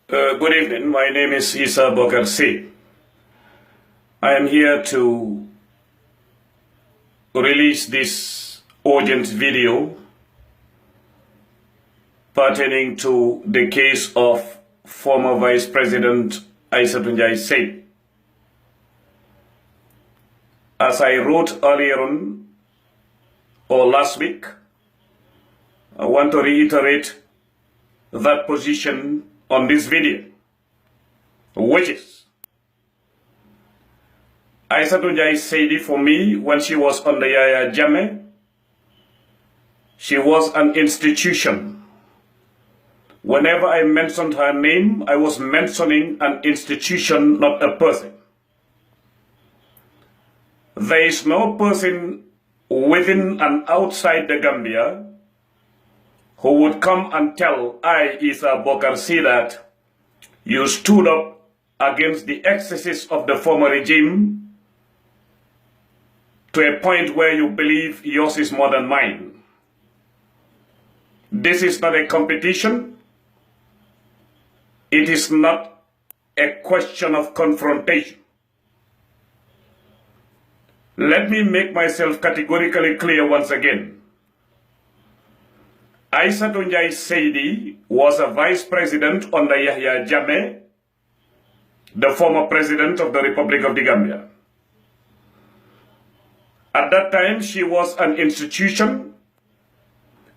Good evening. My name is Isatou Njie Saidy. I am here to release this urgent video pertaining to the case of former Vice President Isatou Njie Saidy. As I wrote earlier on, or last week, I want to reiterate that position on this video, which is Isatou Njie Saidy, for me, when she was under Yaya Jammeh, she was an institution. Whenever I mentioned her name, I was mentioning an institution, not a person. There is no person within and outside the Gambia who would come and tell I, Isatou Njie Saidy, that you stood up against the excesses of the former regime to a point where you believe yours is more than mine. This is not a competition. It is not a question of confrontation. Let me make myself categorically clear once again. Isatou Njie Saidy was a vice president under Yaya Jammeh, the former president of the Republic of the Gambia. At that time, she was an institution,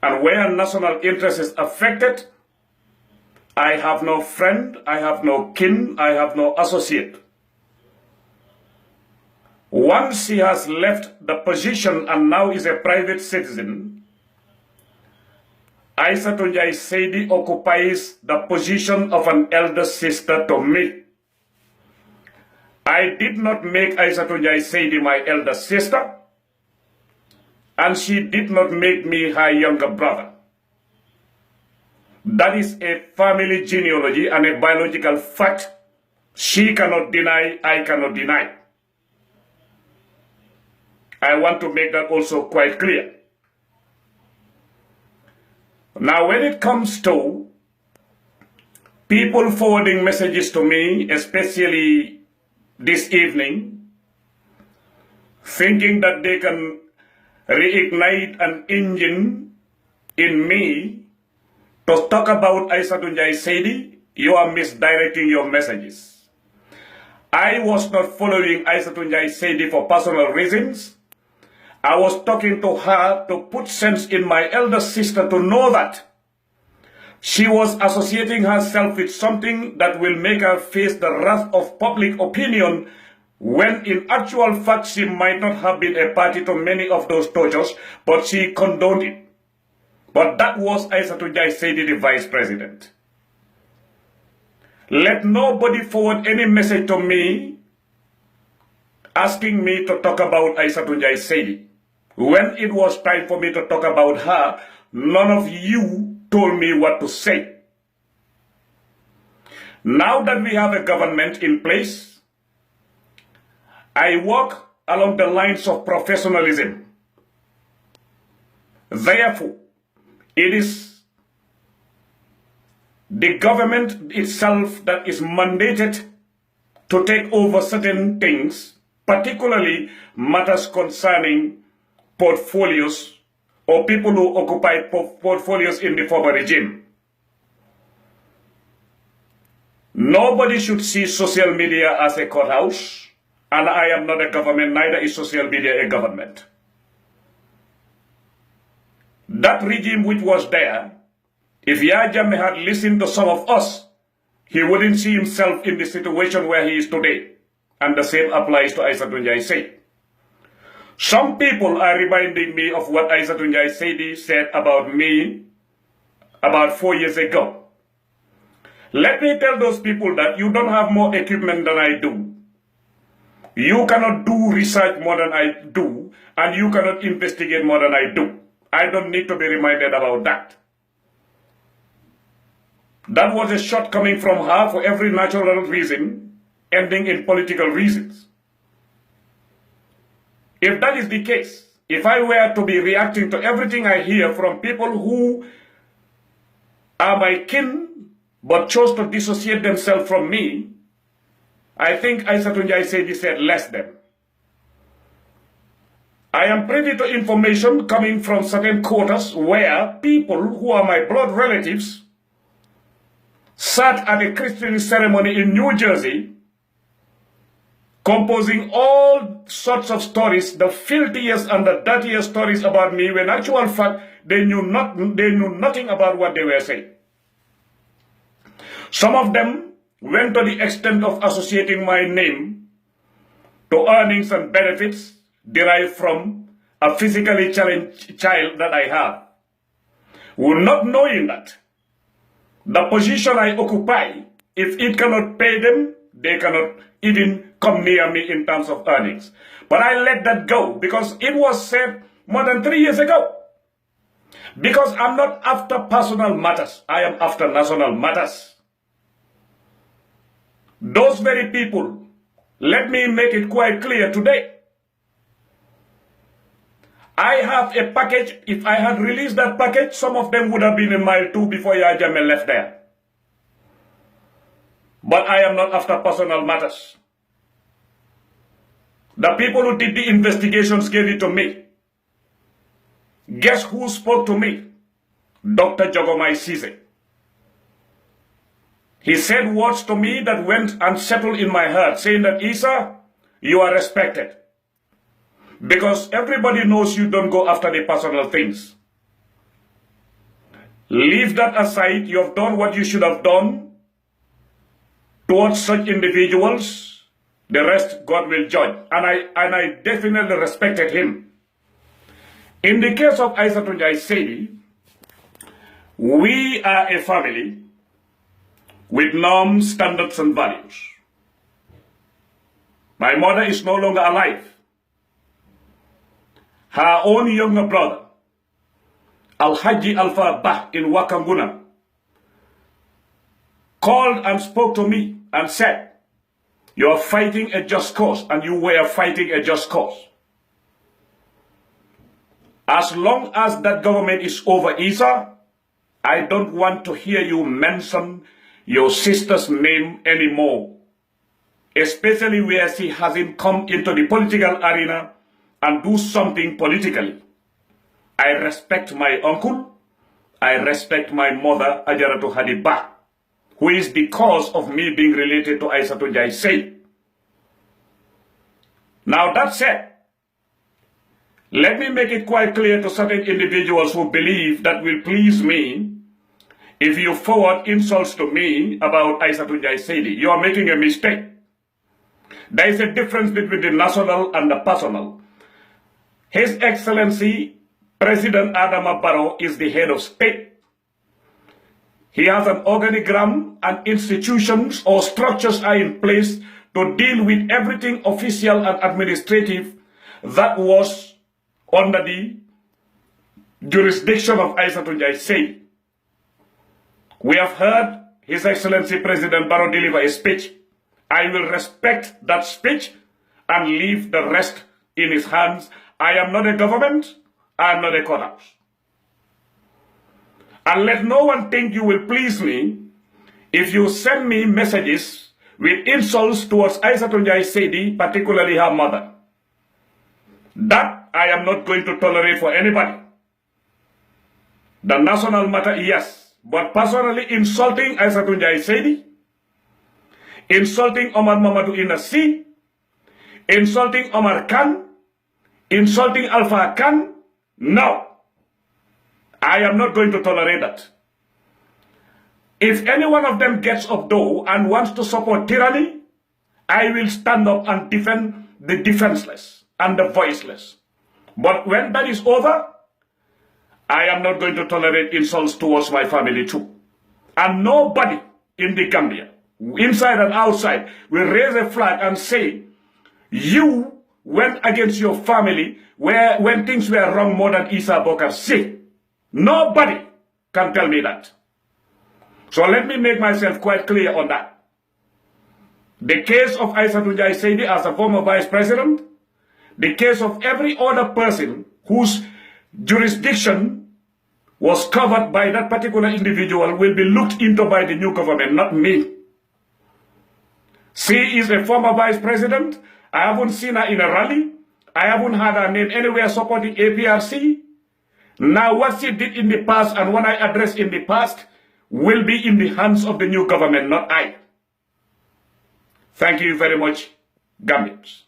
and where national interest is affected, I have no friend, I have no kin, I have no associate. Once she has left the position and now is a private citizen, Isatou Njie Saidy occupies the position of an elder sister to me. I did not make Isatou Njie Saidy my elder sister, and she did not make me her younger brother. That is a family genealogy and a biological fact she cannot deny, I cannot deny. I want to make that also quite clear. Now, when it comes to people forwarding messages to me, especially this evening, thinking that they can reignite an engine in me to talk about Isatou Njie Saidy, you are misdirecting your messages. I was not following Isatou Njie Saidy for personal reasons. I was talking to her to put sense in my elder sister to know that she was associating herself with something that will make her face the wrath of public opinion, when in actual fact she might not have been a party to many of those tortures, but she condoned it. But that was Isatou Njie Saidy, the vice president. Let nobody forward any message to me asking me to talk about Isatou Njie Saidy. When it was time for me to talk about her, none of you told me what to say. Now that we have a government in place, I work along the lines of professionalism. Therefore, it is the government itself that is mandated to take over certain things, particularly matters concerning portfolios or people who occupy portfolios in the former regime. Nobody should see social media as a courthouse, and I am not a government, neither is social media a government. That regime which was there, if Yaya Jammeh had listened to some of us, he wouldn't see himself in the situation where he is today. And the same applies to Isatou Njie Saidy. Some people are reminding me of what Isatou Njie Saidy said about me about 4 years ago. Let me tell those people that you don't have more equipment than I do. You cannot do research more than I do, and you cannot investigate more than I do. I don't need to be reminded about that. That was a shortcoming from her for every natural reason, ending in political reasons. If that is the case, if I were to be reacting to everything I hear from people who are my kin but chose to dissociate themselves from me, I think Isatou Njie Saidy said less than. I am privy to information coming from certain quarters where people who are my blood relatives sat at a Christian ceremony in New Jersey, composing all sorts of stories, the filthiest and the dirtiest stories about me, when actual fact they knew nothing about what they were saying. Some of them went to the extent of associating my name to earnings and benefits derived from a physically challenged child that I have, not knowing that the position I occupy, if it cannot pay them, they cannot even come near me in terms of earnings. But I let that go because it was said more than 3 years ago. Because I'm not after personal matters, I am after national matters. Those very people, let me make it quite clear today. I have a package. If I had released that package, some of them would have been in mile 2 before Yaya Jammeh left there. But I am not after personal matters. The people who did the investigations gave it to me. Guess who spoke to me? Dr. Jogomai Sise. He said words to me that went and settled in my heart, saying that, Isa, you are respected. Because everybody knows you don't go after the personal things. Leave that aside. You have done what you should have done towards such individuals. The rest, God will judge. And I definitely respected him. In the case of Isatou Njie Saidy, we are a family with norms, standards, and values. My mother is no longer alive. Her own younger brother, Al-Haji Alpha Bah in Wakanguna, called and spoke to me and said, you are fighting a just cause, and you were fighting a just cause. As long as that government is over, Isa, I don't want to hear you mention your sister's name anymore, especially where she hasn't come into the political arena and do something politically. I respect my uncle. I respect my mother, Ajaratu Hadiba, who is the cause of me being related to Isatou Njie Saidy. Now that said, let me make it quite clear to certain individuals who believe that will please me if you forward insults to me about Isatou Njie Saidy. You are making a mistake. There is a difference between the national and the personal. His Excellency President Adama Barrow is the head of state. He has an organigram and institutions or structures are in place to deal with everything official and administrative that was under the jurisdiction of Isatou Njie Saidy. We have heard His Excellency President Barrow deliver a speech. I will respect that speech and leave the rest in his hands. I am not a government. I am not a courthouse. And let no one think you will please me if you send me messages with insults towards Isatou Njie Saidy, particularly her mother. That I am not going to tolerate for anybody. The national matter, yes. But personally insulting Isatou Njie Saidy, insulting Omar Mamadou Inassi, insulting Omar Khan, insulting Alpha Khan, no. I am not going to tolerate that. If any one of them gets up though and wants to support tyranny, I will stand up and defend the defenseless and the voiceless. But when that is over, I am not going to tolerate insults towards my family too. And nobody in the Gambia, inside and outside, will raise a flag and say, you went against your family when things were wrong more than Isa Bokar said. Nobody can tell me that. So let me make myself quite clear on that. The case of Isatou Njie Saidy as a former vice president, the case of every other person whose jurisdiction was covered by that particular individual will be looked into by the new government, not me. She is a former vice president. I haven't seen her in a rally. I haven't had her name anywhere supporting APRC. Now what she did in the past and what I addressed in the past will be in the hands of the new government, not I. Thank you very much, Gambians.